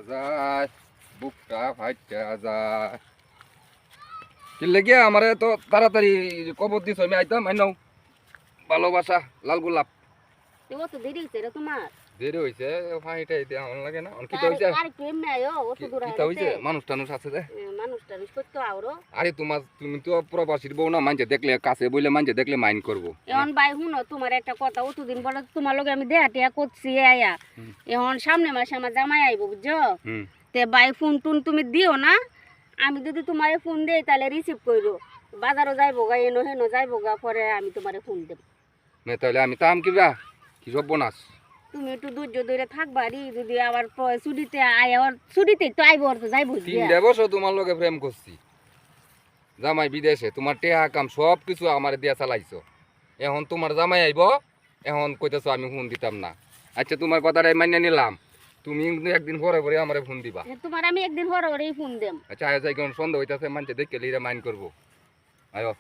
যায় বুকটা ফাইটা যায় কি লেগে আমারে তো তাড়াতাড়ি কবর দিছ আমি আইতাম আইনাও ভালোবাসা লাল গোলাপ ও তো দেরি হইছে রে তোমার দেরি হইছে ফাইটা এটা আমার লাগে না অন কিটা হইছে আর কেম নাই ও তো দূর কিটা হইছে মানুষ টানুষ আছে যে মানুষটা করতে আওরো আরে তুমি তো প্রবাসীর বউ না মানছে দেখলে কাছে বইলে মানছে দেখলে মাইন্ড করবো এখন ভাই শুনো তোমার একটা কথা অতদিন পরে তোমার লগে আমি দেয়া টেয়া করছি আয়া এখন সামনে মাসে আমার জামাই আইব বুঝছো তে ভাই ফোন টুন তুমি দিও না আমি যদি তোমারে ফোন দেই তাহলে রিসিভ করো বাজারও যাইবো গা এনো হেনো যাইবো গা পরে আমি তোমারে ফোন দেব না তাহলে আমি তাম কিবা কি সব বোনাস তুমি একটু ধৈর্য ধরে থাকবা রি যদি আবার ছুটিতে আয় আর ছুটিতে তো আইবো আর তো যাইবো 3 বছর তোমার লগে প্রেম করছি জামাই বিদেশে তোমার টেহা কাম সব কিছু আমার দিয়া চালাইছো এখন তোমার জামাই আইব এখন কইতেছো আমি ফোন দিতাম না আচ্ছা তোমার কথাটাই মানিয়ে নিলাম তুমি একদিন পরে পরে আমারে ফোন দিবা তোমার আমি একদিন পরে পরেই ফোন দেব আচ্ছা আয় যাই কোন সন্দেহ হইতাছে মানছে দেখে লিরা মাইন্ড করবো আয়ো